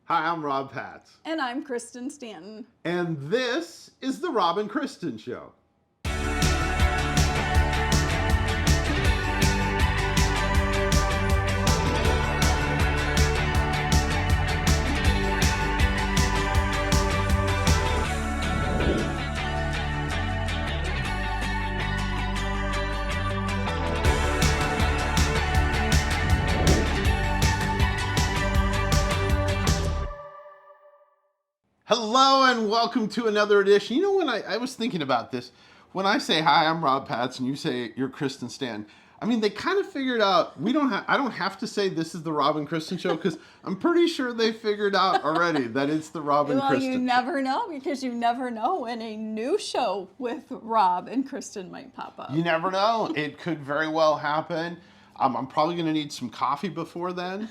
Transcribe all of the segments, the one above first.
Hi, I'm Rob Patz. And I'm Kristen Stanton. And this is the Rob and Kristen Show. Hello and welcome to another edition. You know, when I was thinking about this, when I say hi, I'm Rob Patz, and you say you're Kristen Stan, I mean, they kind of figured out I don't have to say this is the Rob and Kristen Show, because I'm pretty sure they figured out already that it's the Rob and Kristen. Well, you never know, because you never know when a new show with Rob and Kristen might pop up. You never know. It could very well happen. I'm probably going to need some coffee before then.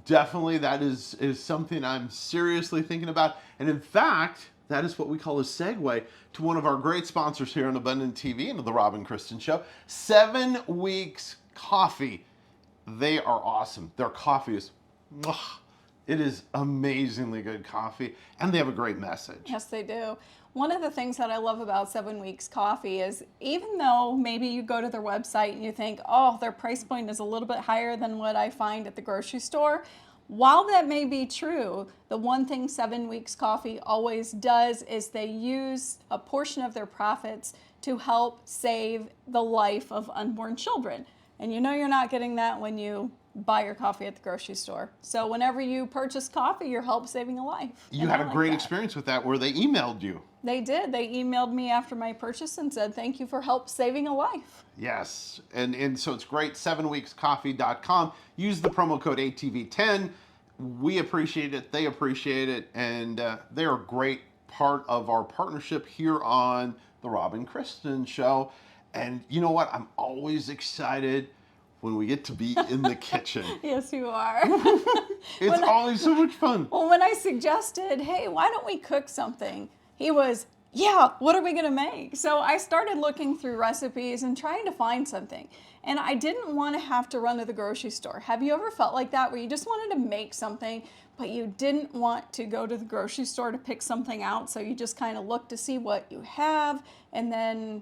Definitely, that is something I'm seriously thinking about. And in fact, that is what we call a segue to one of our great sponsors here on Abundant TV and the Rob and Kristen Show, 7 Weeks Coffee. They are awesome. Their coffee is, it is amazingly good coffee, and they have a great message. Yes, they do. One of the things that I love about 7 Weeks Coffee is, even though maybe you go to their website and you think, oh, their price point is a little bit higher than what I find at the grocery store, while that may be true, the one thing 7 Weeks Coffee always does is they use a portion of their profits to help save the life of unborn children. And you know you're not getting that when you buy your coffee at the grocery store. So whenever you purchase coffee, you're help saving a life. You had a great experience with that where they emailed you. They did. They emailed me after my purchase and said, thank you for help saving a life. Yes. And so it's great. 7weekscoffee.com. Use the promo code ATV10. We appreciate it. They appreciate it. And they are a great part of our partnership here on the Rob and Kristen Show. And you know what? I'm always excited when we get to be in the kitchen. Yes, you are. It's always so much fun. Well, when I suggested, hey, why don't we cook something? He was, yeah, what are we going to make? So I started looking through recipes and trying to find something. And I didn't want to have to run to the grocery store. Have you ever felt like that, where you just wanted to make something, but you didn't want to go to the grocery store to pick something out? So you just kind of look to see what you have and then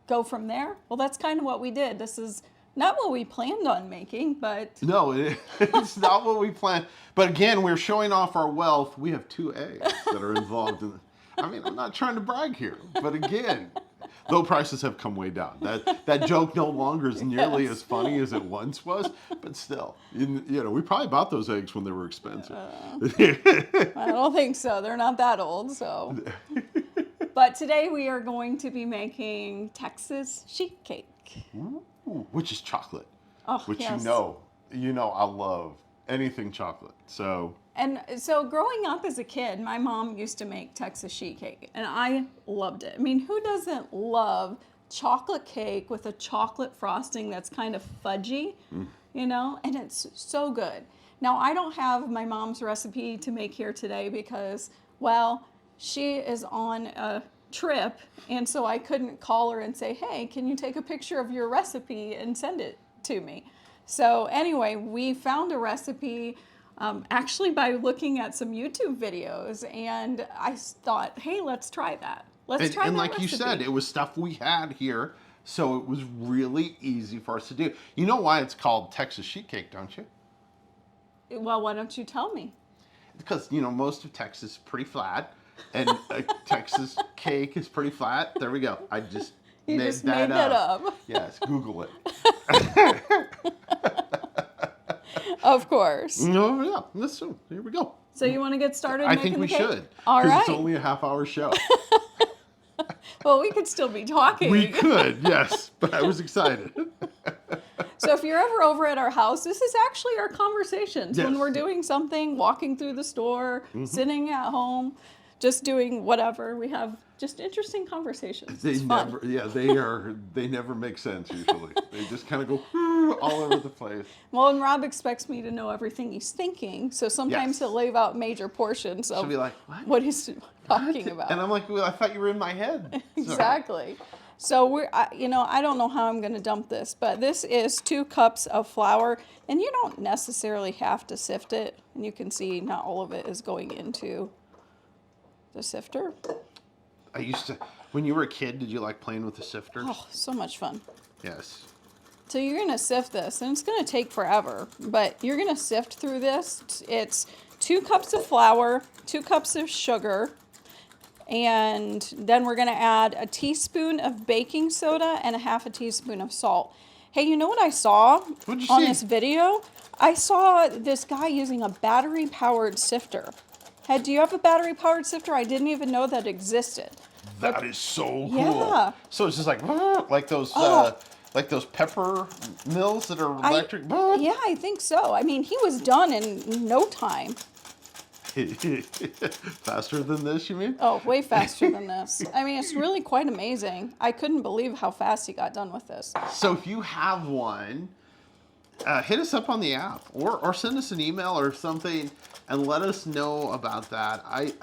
go from there? Well, that's kind of what we did. This is not what we planned on making, but... No, it's not what we planned. But again, we're showing off our wealth. We have 2 eggs that are involved in it. I mean, I'm not trying to brag here, but again, though prices have come way down. That joke no longer is nearly as funny as it once was, but still, you know, we probably bought those eggs when they were expensive. I don't think so. They're not that old, so. But today we are going to be making Texas sheet cake. Ooh, which is chocolate, which yes. you know I love anything chocolate, so. And so growing up as a kid, my mom used to make Texas sheet cake, and I loved it. I mean, who doesn't love chocolate cake with a chocolate frosting that's kind of fudgy, you know? And it's so good. Now, I don't have my mom's recipe to make here today because, well, she is on a trip, and so I couldn't call her and say, hey, can you take a picture of your recipe and send it to me? So anyway, we found a recipe actually by looking at some YouTube videos, and I thought, hey, let's try that. And like you said, it was stuff we had here, so it was really easy for us to do. You know why it's called Texas sheet cake, don't you? Well, why don't you tell me? Because, you know, most of Texas is pretty flat, and a Texas cake is pretty flat. There we go. I just made that up. Yes, Google it. Of course. No, yeah, listen, here we go. So you want to get started I making think we the cake? should. All right. It's only a half-hour show. Well, we could still be talking. We could, yes, but I was excited. So if you're ever over at our house, this is actually our conversations. Yes. When we're doing something, walking through the store, sitting at home, just doing whatever. We have just interesting conversations. It's fun. They never make sense usually. They just kind of go all over the place. Well, and Rob expects me to know everything he's thinking, so sometimes he'll leave out major portions of be like, what he's talking about. And I'm like, well, I thought you were in my head. Exactly. So I don't know how I'm going to dump this, but this is 2 cups of flour, and you don't necessarily have to sift it. And you can see not all of it is going into the sifter. I used to, when you were a kid, did you like playing with the sifters? Oh, so much fun. Yes. So you're going to sift this, and it's going to take forever, but you're going to sift through this. It's 2 cups of flour, 2 cups of sugar, and then we're going to add a teaspoon of baking soda and a 1/2 teaspoon of salt. Hey, you know what I saw What'd you on see? this video? I saw this guy using a battery-powered sifter. Hey, do you have a battery-powered sifter? I didn't even know that existed. That is so cool. Yeah. So it's just like those like those pepper mills that are electric. Yeah, I think so. I mean, he was done in no time. Faster than this, you mean? Oh, way faster than this. I mean, it's really quite amazing. I couldn't believe how fast he got done with this. So if you have one, hit us up on the app or send us an email or something and let us know about that. I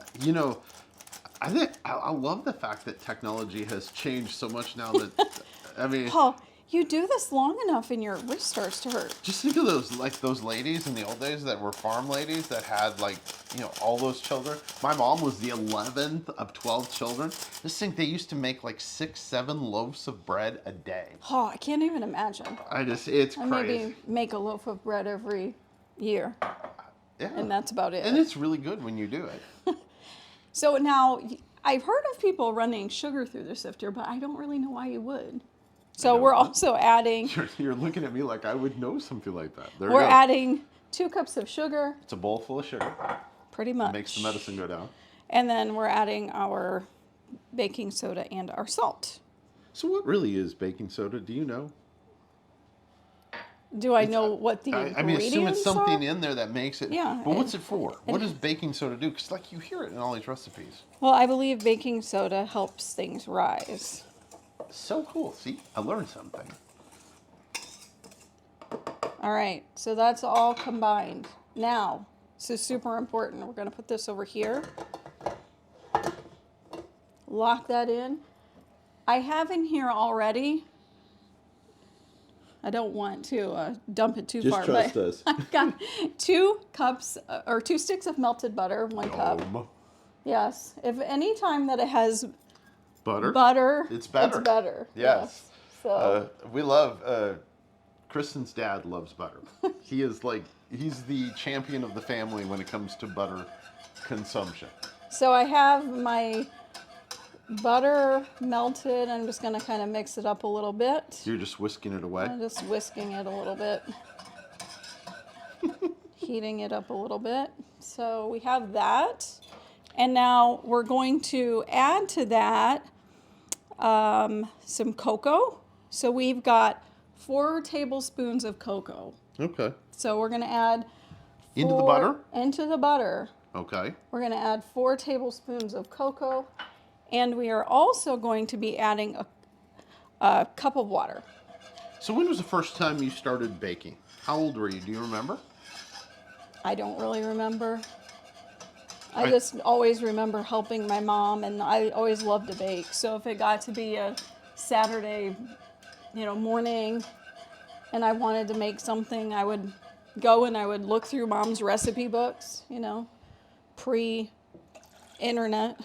think I love the fact that technology has changed so much now that, I mean... Paul, you do this long enough and your wrist starts to hurt. Just think of those ladies in the old days that were farm ladies that had all those children. My mom was the 11th of 12 children. Just think they used to make like 6-7 loaves of bread a day. Oh, I can't even imagine. It's I crazy. maybe make a loaf of bread every year. Yeah. And that's about it. And it's really good when you do it. So now, I've heard of people running sugar through their sifter, but I don't really know why you would. So we're also adding... You're looking at me like I would know something like that. We're adding 2 cups of sugar. It's a bowl full of sugar. Pretty much. Makes the medicine go down. And then we're adding our baking soda and our salt. So what really is baking soda? Do you know? Do I know what the ingredients are? I mean, assume it's something in there that makes it. Yeah. But what's it for? What does baking soda do? Because you hear it in all these recipes. Well, I believe baking soda helps things rise. So cool. See, I learned something. All right, so that's all combined. Now, this is super important. We're going to put this over here. Lock that in. I have in here already. I don't want to dump it too far. Just trust us. I've got 2 cups or 2 sticks of melted butter, 1 cup. Yes. If any time that it has butter, it's better. It's better. Yes. So we love. Kristen's dad loves butter. He's the champion of the family when it comes to butter consumption. So I have my butter melted. I'm just going to kind of mix it up a little bit. You're just whisking it away? I'm just whisking it a little bit. Heating it up a little bit. So we have that. And now we're going to add to that some cocoa. So we've got 4 tablespoons of cocoa. Okay. So we're going to add Into the butter? Into the butter. Okay. We're going to add 4 tablespoons of cocoa. And we are also going to be adding a cup of water. So when was the first time you started baking? How old were you? Do you remember? I don't really remember. I just always remember helping my mom, and I always loved to bake. So if it got to be a Saturday, morning, and I wanted to make something, I would go and I would look through Mom's recipe books, pre-internet.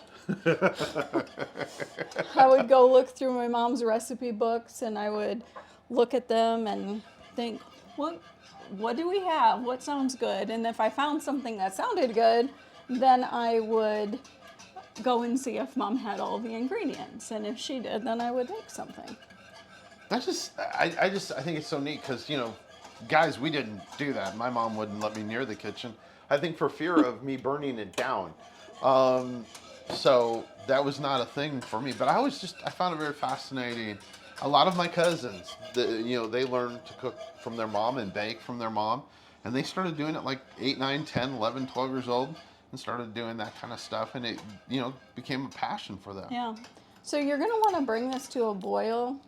I would go look through my mom's recipe books, and I would look at them and think, what do we have? What sounds good? And if I found something that sounded good, then I would go and see if Mom had all the ingredients. And if she did, then I would make something. I think it's so neat because, guys, we didn't do that. My mom wouldn't let me near the kitchen. I think for fear of me burning it down. So that was not a thing for me. But I found it very fascinating. A lot of my cousins, they learned to cook from their mom and bake from their mom. And they started doing it like 8, 9, 10, 11, 12 years old and started doing that kind of stuff. And it, became a passion for them. Yeah. So you're going to want to bring this to a boil.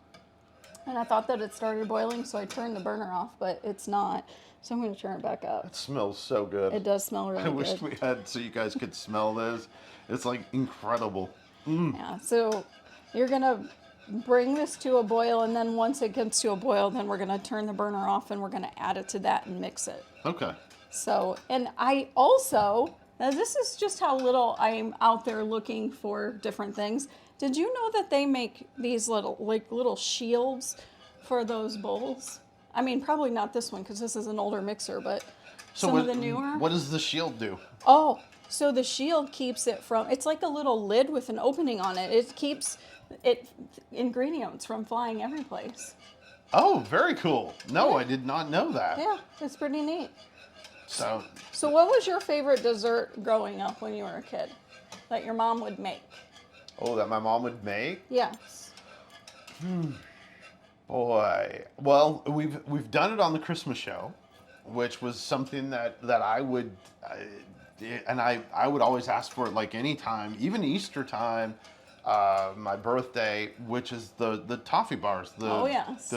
And I thought that it started boiling, so I turned the burner off, but it's not. So I'm going to turn it back up. It smells so good. It does smell really good. I wish we had so you guys could smell this. It's incredible. Mm. Yeah, so you're going to bring this to a boil, and then once it gets to a boil, then we're going to turn the burner off and we're going to add it to that and mix it. Okay. So, and I also, now this is just how little I'm out there looking for different things. Did you know that they make these little shields for those bowls? I mean, probably not this one because this is an older mixer, but some of the newer. What does the shield do? Oh, so the shield keeps it from, it's like a little lid with an opening on it. It keeps ingredients from flying every place. Oh, very cool. No, I did not know that. Yeah, it's pretty neat. So what was your favorite dessert growing up when you were a kid that your mom would make? Oh, that my mom would make? Yes. Boy. Well, we've done it on the Christmas show, which was something that I would, and I would always ask for it like any time, even Easter time, my birthday, which is the toffee bars. Oh, yes.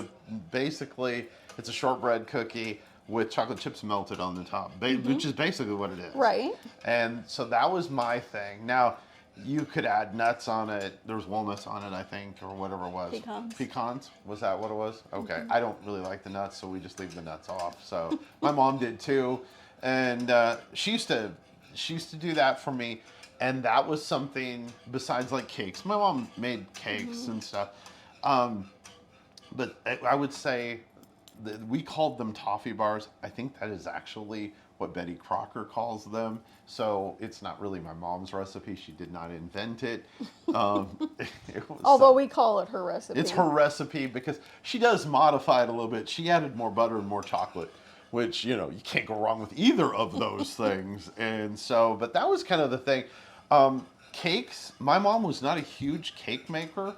Basically, it's a shortbread cookie with chocolate chips melted on the top, which is basically what it is. Right. And so that was my thing. Now, you could add nuts on it. There was walnuts on it, I think, or whatever it was. Pecans. Pecans? Was that what it was? Okay. I don't really like the nuts, so we just leave the nuts off. So my mom did too. And she used to do that for me. And that was something besides like cakes. My mom made cakes and stuff. But I would say that we called them toffee bars. I think that is actually what Betty Crocker calls them. So it's not really my mom's recipe. She did not invent it. Although we call it her recipe. It's her recipe because she does modify it a little bit. She added more butter and more chocolate, which, you can't go wrong with either of those things. And so, but that was kind of the thing. Cakes, my mom was not a huge cake maker.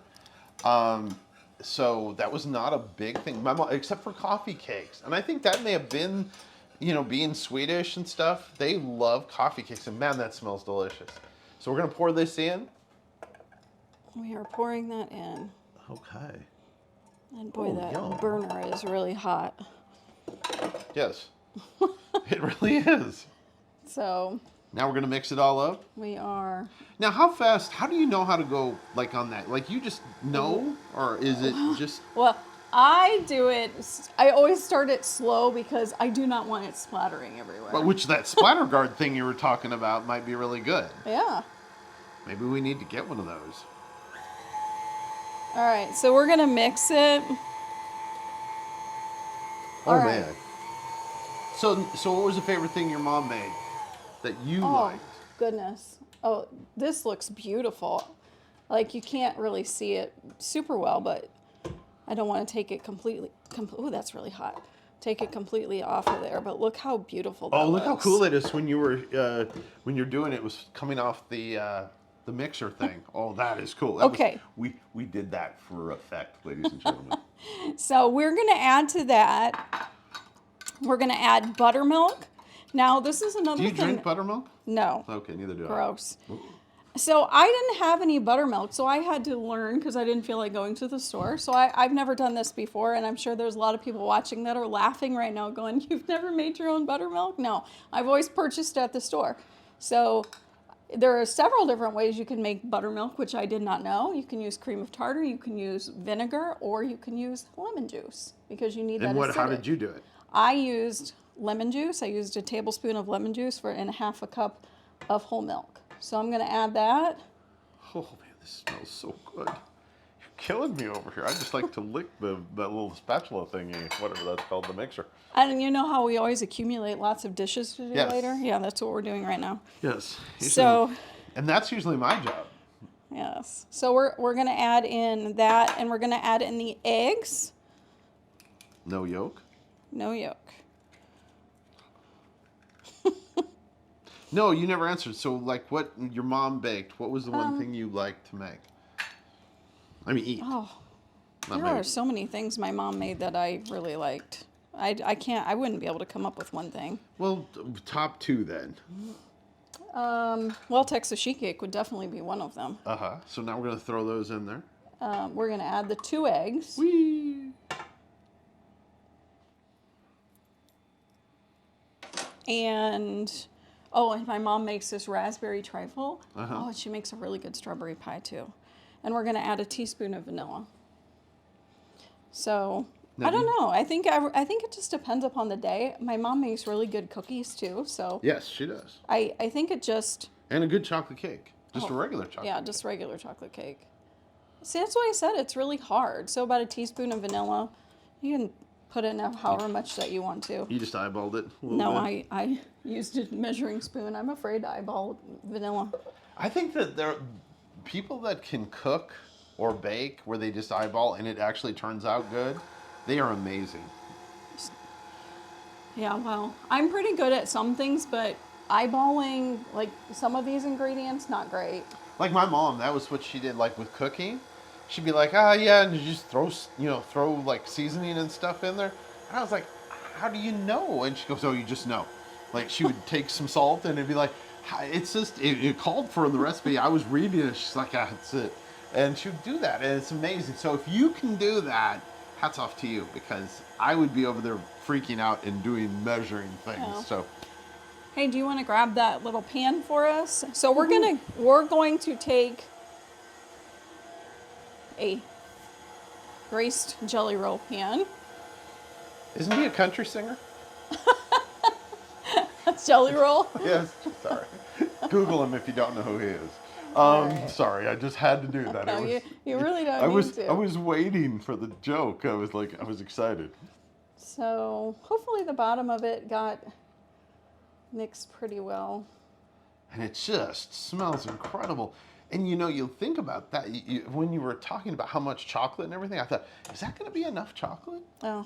So that was not a big thing. My mom, except for coffee cakes. And I think that may have been, being Swedish and stuff, they love coffee cakes. And man, that smells delicious. So we're going to pour this in. We are pouring that in. Okay. And boy, that yum. burner is really hot. Yes. It really is. So now we're going to mix it all up. we are. Now, how do you know how to go like on that? Like you just know, or is it just? Well, I do it. I always start it slow because I do not want it splattering everywhere. But which that splatter guard thing you were talking about might be really good. Yeah. Maybe we need to get one of those. All right, so we're gonna mix it. Oh All right. man. So what was the favorite thing your mom made that you Oh liked? goodness. Oh, this looks beautiful. Like you can't really see it super well, but I don't want to take it completely. Oh, that's really hot. Take it completely off of there, but look how beautiful that Oh, look how looks. cool it is when you were when you're doing it. It was coming off the mixer thing. Oh, that is cool. Okay. We did that for effect, ladies and gentlemen. So we're going to add to that, we're going to add buttermilk. Now, this is another Do you thing. drink buttermilk? No. Okay, neither do I. Gross. So I didn't have any buttermilk, so I had to learn because I didn't feel like going to the store. So I've never done this before, and I'm sure there's a lot of people watching that are laughing right now going, you've never made your own buttermilk? No, I've always purchased at the store. So there are several different ways you can make buttermilk, which I did not know. You can use cream of tartar, you can use vinegar, or you can use lemon juice because you need that And how acidic. did you do it? I used lemon juice. I used a tablespoon of lemon juice and a half a cup of whole milk. So I'm going to add that. Oh man, this smells so good. You're killing me over here. I just like to lick that little spatula thingy, whatever that's called, the mixer. And you know how we always accumulate lots of dishes to do Yes. later? Yeah, that's what we're doing right now. Yes. So, and that's usually my job. yes. So we're going to add in that, and we're going to add in the eggs. No yolk? No yolk. No, you never answered. So, like, what your mom baked, what was the one thing you liked to make? I mean, eat. Oh, Not there are maybe. so many things my mom made that I really liked. I wouldn't be able to come up with one thing. Well, top two then. Well, Texas sheet cake would definitely be one of them. Uh-huh. So now we're going to throw those in there. We're going to add the 2 eggs. Whee! And my mom makes this raspberry trifle. Oh, and she makes a really good strawberry pie too. And we're going to add a teaspoon of vanilla. So Now, I don't know. I think it just depends upon the day. My mom makes really good cookies too, so Yes, she does. I think it just And a good chocolate cake. Just a regular chocolate yeah, just regular chocolate cake. See, that's why I said it's really hard. So about a teaspoon of vanilla. You can put in however much that you want to. You just eyeballed it a little No, bit? I used a measuring spoon. I'm afraid to eyeball vanilla. I think that there are people that can cook or bake where they just eyeball and it actually turns out good. They are amazing. Yeah, well, I'm pretty good at some things, but eyeballing like some of these ingredients, not great. Like my mom, that was what she did like with cooking. She'd be like, ah, yeah, and you just throw like seasoning and stuff in there. And I was like, how do you know? And she goes, oh, you just know. Like she would take some salt and it'd be like, it's just, it called for in the recipe. I was reading it. She's like, ah, that's it. And she would do that. And it's amazing. So if you can do that, hats off to you, because I would be over there freaking out and doing measuring things. Yeah. So Hey, do you want to grab that little pan for us? So we're going to take a graced jelly roll pan. isn't he a country singer? That's jelly roll. Yes, sorry. Google him if you don't know who he is. Right. Sorry, I just had to do that. No, you really don't I need was to. I was waiting for the joke. I was excited. So hopefully the bottom of it got mixed pretty well. And it just smells incredible. And you'll think about that. When you were talking about how much chocolate and everything, I thought, is that going to be enough chocolate? Oh,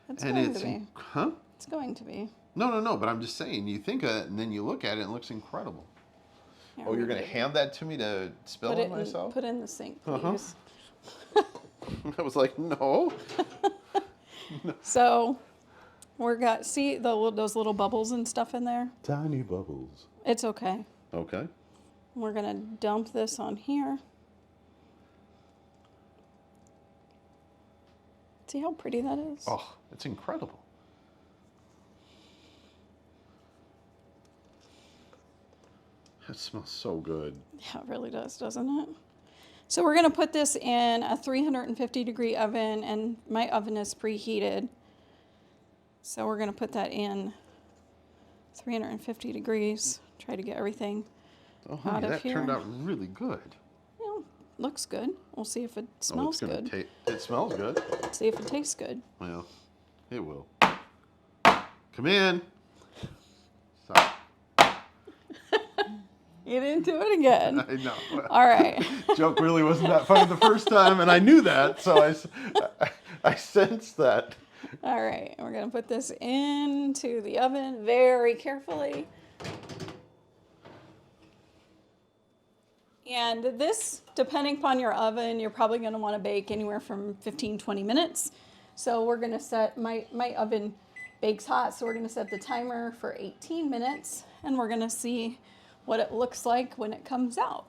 it's And going to be. huh? It's going to be. No, but I'm just saying, you think of it and then you look at it and it looks incredible. Here, Oh, you're going to hand that to me to spill put on it myself? put it in the sink, Uh-huh. please. I was like, no. So see those little bubbles and stuff in there? Tiny bubbles. It's okay. Okay. We're gonna dump this on here. See how pretty that is? Oh, it's incredible. That smells so good. Yeah, it really does, doesn't it? So we're gonna put this in a 350-degree oven, and my oven is preheated. So we're gonna put that in 350 degrees. Try to get everything Oh, out honey, of that here. turned out really good. Well, looks good. We'll see if it smells good. It smells good. See if it tastes good. Well, it will. Come in. Sorry. You didn't do it again. I know. All right. Joke really wasn't that funny the first time, and I knew that, so I sensed that. All right. We're going to put this into the oven very carefully. And this, depending upon your oven, you're probably going to want to bake anywhere from 15-20 minutes. So we're going to set, my oven bakes hot, so we're going to set the timer for 18 minutes, and we're going to see what it looks like when it comes out.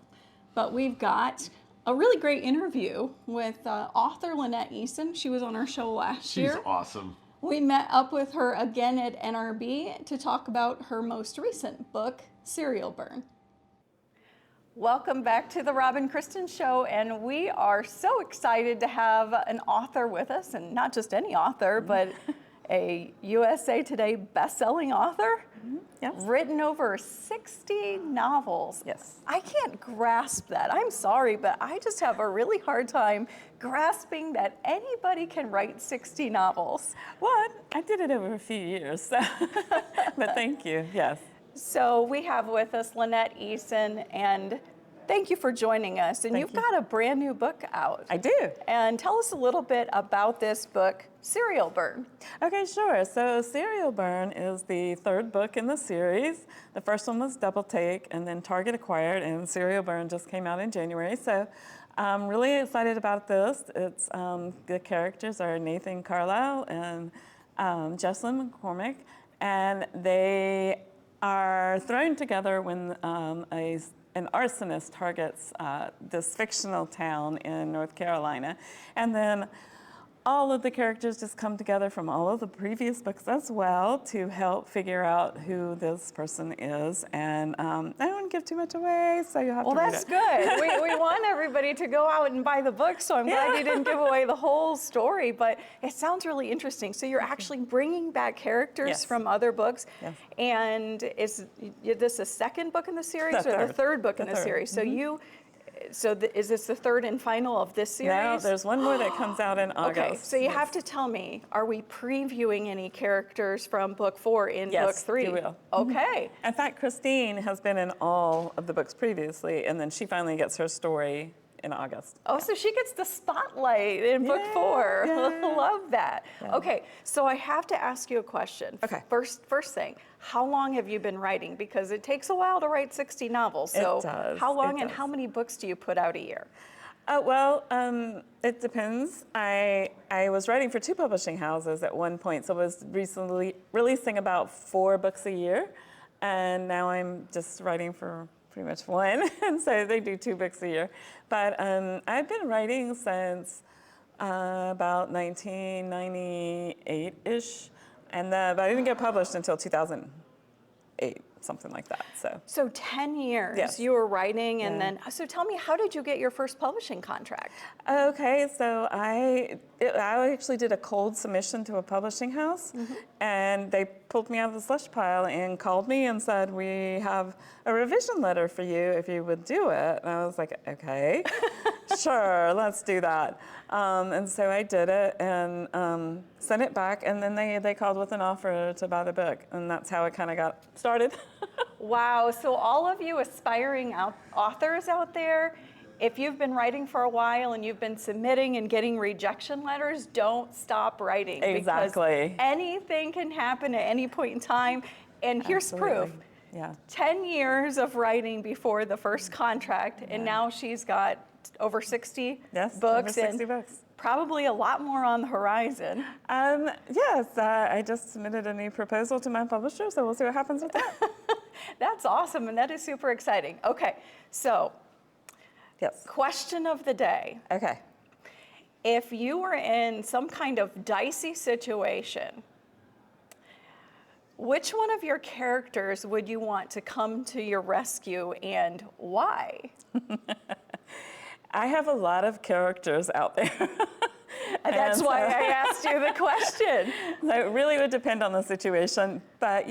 But we've got a really great interview with author Lynette Eason. She was on our show last year. She's awesome. We met up with her again at NRB to talk about her most recent book, Cereal Burn. Welcome back to the Rob and Kristen Show, and we are so excited to have an author with us, and not just any author, but a USA Today best-selling author. Yes. Written over 60 novels. Yes. I can't grasp that. I'm sorry, but I just have a really hard time grasping that anybody can write 60 novels. Well, I did it over a few years, so. But thank you, yes. So we have with us Lynette Eason, and thank you for joining us. And you've got a brand new book out. I do. And tell us a little bit about this book, Cereal Burn. Okay, sure. So Cereal Burn is the third book in the series. The first one was Double Take, and then Target acquired, and Cereal Burn just came out in January. So I'm really excited about this. It's the characters are Nathan Carlisle and Jesslyn McCormick, and they are thrown together when an arsonist targets this fictional town in North Carolina. And then all of the characters just come together from all of the previous books as well to help figure out who this person is. And I don't give too much away, so you'll have Well, to read that's it. good. We want everybody to go out and buy the book, so I'm glad you didn't give away the whole story, but it sounds really interesting. So you're actually bringing back characters Yes. from other books, Yes. and is this the second book in the series The or the third. third book in The the third. series? So is this the third and final of this series? No, there's one more that comes out in August. Okay, so you have to tell me, are we previewing any characters from book 4 in book Yes, 3? you will. Okay. In fact, Christine has been in all of the books previously, and then she finally gets her story in August. Oh, so she gets the spotlight in book 4. yeah. Love that. Yeah. Okay, so I have to ask you a question. Okay. First thing, how long have you been writing? Because it takes a while to write 60 novels. So It does. how long It and does. how many books do you put out a year? It depends. I was writing for 2 publishing houses at one point, so I was recently releasing about 4 books a year, and now I'm just writing for pretty much 1, and so they do 2 books a year. But I've been writing since about 1998-ish, but I didn't get published until 2008, something like that. So 10 years Yes. you were writing, and Yeah. then, so tell me, how did you get your first publishing contract? Okay, so I actually did a cold submission to a publishing house, and they pulled me out of the slush pile and called me and said, we have a revision letter for you if you would do it. And I was like, okay, sure, let's do that. And so I did it and sent it back, and then they called with an offer to buy the book, and that's how it kind of got started. Wow, so all of you aspiring authors out there, if you've been writing for a while and you've been submitting and getting rejection letters, don't stop writing. Exactly. Because anything can happen at any point in time. And here's proof. Absolutely. Yeah. 10 years of writing before the first contract, and now she's got over 60 Yes, books. over 60 and books. probably a lot more on the horizon. Yes, I just submitted a new proposal to my publisher, so we'll see what happens with that. That's awesome, and that is super exciting. Okay, so Yes. question of the day. Okay. If you were in some kind of dicey situation, which one of your characters would you want to come to your rescue, and why? I have a lot of characters out there. That's And why so- I asked you the question. So it really would depend on the situation. But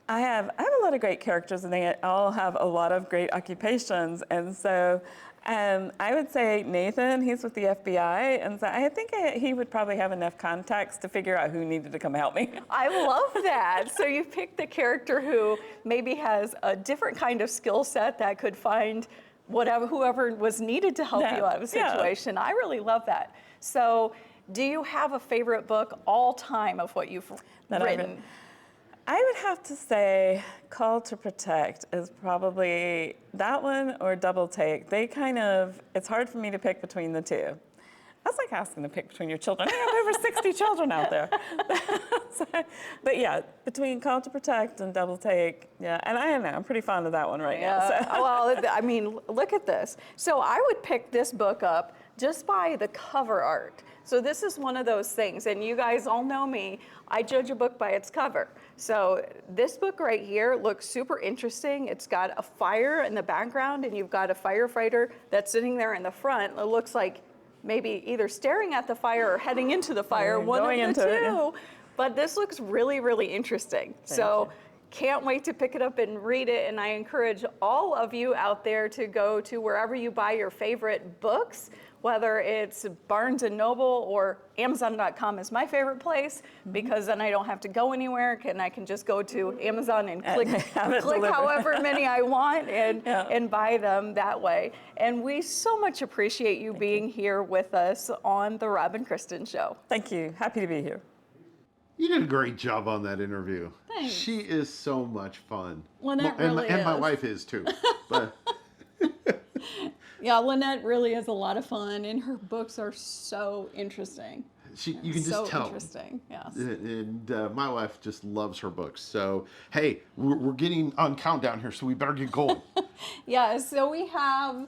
I have a lot of great characters, and they all have a lot of great occupations. And so I would say Nathan, he's with the FBI, and so I think he would probably have enough contacts to figure out who needed to come help me. I love that. So you picked the character who maybe has a different kind of skill set that could find whoever was needed to help Yeah, you out of a yeah. situation. I really love that. So do you have a favorite book all time of what you've That I've written? I would have to say Call to Protect is probably that one or Double Take. It's hard for me to pick between the two. That's like asking to pick between your children. I have over 60 children out there. But yeah, between Call to Protect and Double Take, yeah. And I don't know, I'm pretty fond of that one right now. So. Well, I mean, look at this. So I would pick this book up just by the cover art. So this is one of those things, and you guys all know me, I judge a book by its cover. So this book right here looks super interesting. It's got a fire in the background, and you've got a firefighter that's sitting there in the front. It looks like maybe either staring at the fire or heading into the fire, one going of the into two. it, yeah. But this looks really, really interesting. So can't wait to pick it up and read it. And I encourage all of you out there to go to wherever you buy your favorite books, whether it's Barnes & Noble or Amazon.com is my favorite place, because then I don't have to go anywhere, and I can just go to Amazon and click however many I want and buy them that way. And we so much appreciate you being here with us on the Rob and Kristen Show. Thank you. Happy to be here. You did a great job on that interview. Thanks. She is so much fun. Lynette and really my is. wife is too. But Yeah, Lynette really is a lot of fun, and her books are so interesting. you can So just tell. interesting, yes. And my wife just loves her books. So, hey, we're getting on countdown here, so we better get going. Yeah, so we have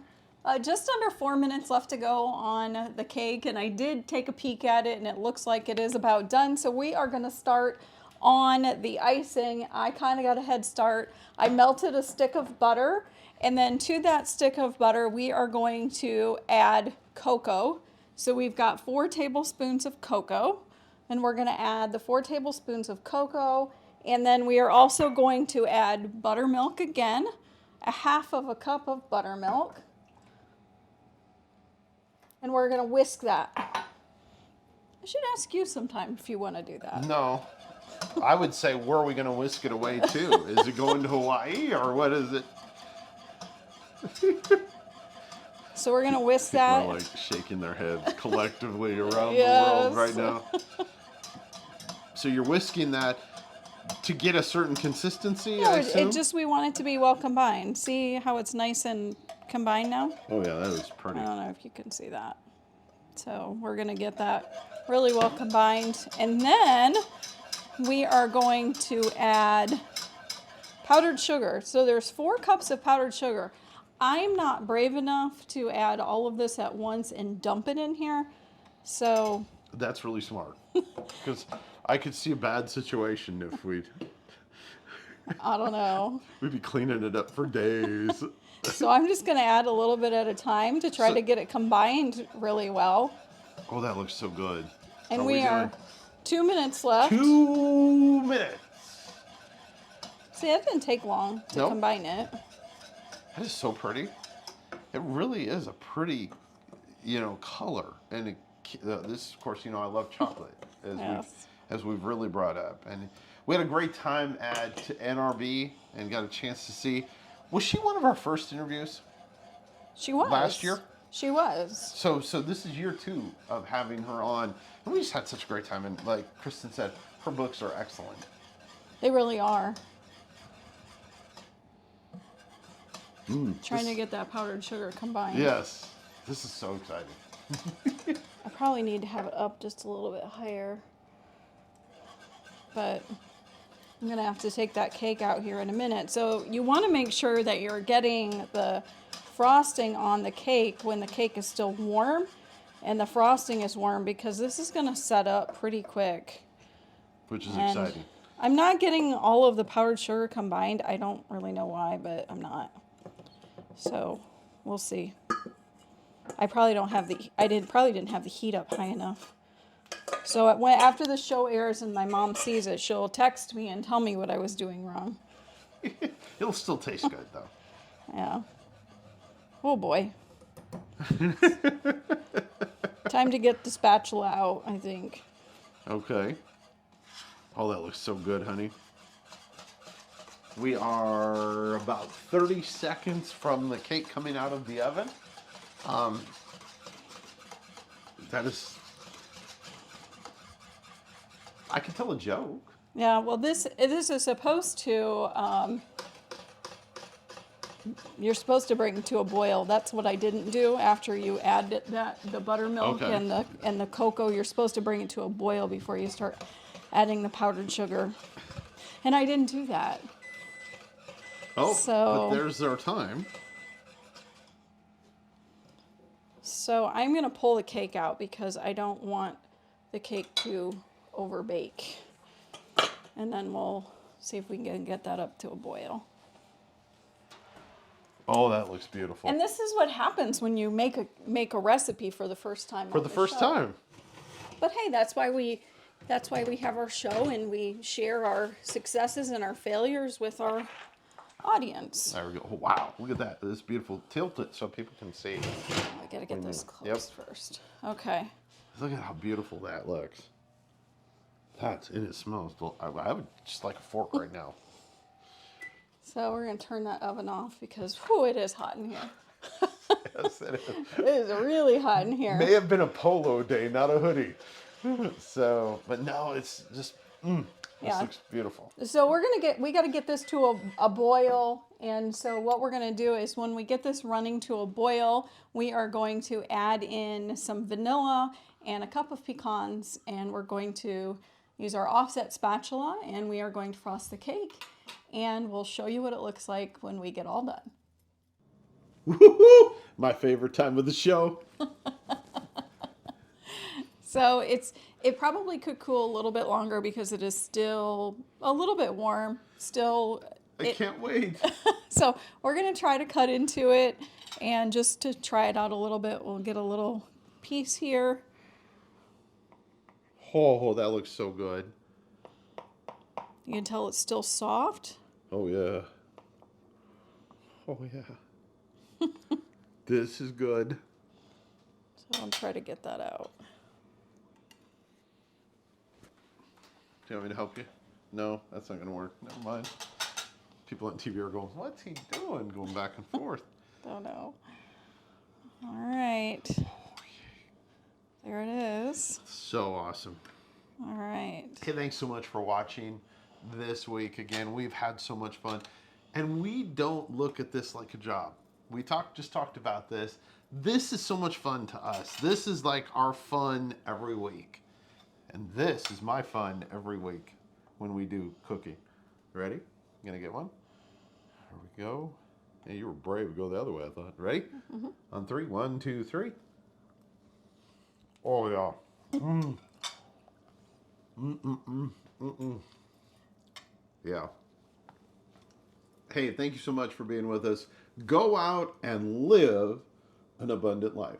just under 4 minutes left to go on the cake, and I did take a peek at it, and it looks like it is about done. So we are going to start on the icing, I kind of got a head start. I melted a stick of butter, and then to that stick of butter, we are going to add cocoa. So we've got 4 tablespoons of cocoa, and we're going to add the 4 tablespoons of cocoa, and then we are also going to add buttermilk again, a half of a cup of buttermilk, and we're going to whisk that. I should ask you sometime if you want to do that. No. I would say, where are we going to whisk it away to? Is it going to Hawaii, or what is it? So we're going to whisk People that. are like shaking their heads collectively around the Yes. world right now. So you're whisking that to get a certain consistency, No, I it assume? just, we want it to be well combined. See how it's nice and combined now? Oh yeah, that is pretty. I don't know if you can see that. So we're going to get that really well combined. And then we are going to add powdered sugar. So there's 4 cups of powdered sugar. I'm not brave enough to add all of this at once and dump it in here. So That's really smart. Because I could see a bad situation if we'd I don't know. be cleaning it up for days. So I'm just going to add a little bit at a time to try So- to get it combined really well. Oh, that looks so good. And Are we are doing 2 minutes left. 2 minutes. See, it didn't take long to Nope. combine it. That is so pretty. It really is a pretty, color. And this, of course, I love chocolate, Yes. as we've really brought up. And we had a great time at NRB and got a chance to see. Was she one of our first interviews? She was. Last year? She was. So this is year 2 of having her on. And we just had such a great time. And like Kristen said, her books are excellent. They really are. Trying to get that powdered sugar combined. Yes. This is so exciting. I probably need to have it up just a little bit higher. But I'm going to have to take that cake out here in a minute. So you want to make sure that you're getting the frosting on the cake when the cake is still warm and the frosting is warm, because this is going to set up pretty quick. Which is And exciting. I'm not getting all of the powdered sugar combined. I don't really know why, but I'm not. So we'll see. I probably don't have probably didn't have the heat up high enough. So after the show airs and my mom sees it, she'll text me and tell me what I was doing wrong. It'll still taste good, though. Yeah. Oh boy. Time to get the spatula out, I think. Okay. Oh, that looks so good, honey. We are about 30 seconds from the cake coming out of the oven. That is... I can tell a joke. Yeah, well, this is supposed to, you're supposed to bring it to a boil. That's what I didn't do after you add the buttermilk Okay. and the cocoa. You're supposed to bring it to a boil before you start adding the powdered sugar. And I didn't do that. Oh, So- but there's our time. So I'm going to pull the cake out because I don't want the cake to overbake. And then we'll see if we can get that up to a boil. Oh, that looks beautiful. And this is what happens when you make a recipe for the first time. For on the the first show. time. But hey, that's why we have our show and we share our successes and our failures with our audience. There we go. Oh, wow, look at that. This is beautiful. Tilt it so people can see. I gotta get this close first. Okay. Look at how beautiful that looks. And it smells. I would just like a fork right now. So we're gonna turn that oven off because whew, it is hot in here. Yes, it is. It is really hot in here. May have been a polo day, not a hoodie. So, but no, it's just, this Yeah. looks beautiful. So we got to get this to a boil. And so what we're going to do is when we get this running to a boil, we are going to add in some vanilla and a cup of pecans, and we're going to use our offset spatula, and we are going to frost the cake, and we'll show you what it looks like when we get all done. Woo-hoo! My favorite time of the show. So it probably could cool a little bit longer because it is still a little bit warm. I can't wait. So we're gonna try to cut into it, and just to try it out a little bit, we'll get a little piece here. Oh, that looks so good. You can tell it's still soft. Oh yeah. Oh yeah. This is good. So I'll try to get that out. Do you want me to help you? No, that's not gonna work. Never mind. People on TV are going, what's he doing? Going back and forth. Don't know. All right. There it is. So awesome. All right. Okay, thanks so much for watching this week. Again, we've had so much fun. And we don't look at this like a job. We just talked about this. This is so much fun to us. This is like our fun every week. And this is my fun every week when we do cooking. Ready? You gonna get one? Here we go. Yeah, you were brave to go the other way, I thought. Ready? Mm-hmm. On 3. 1, 2, 3. Oh, yeah. Yeah. Hey, thank you so much for being with us. Go out and live an abundant life.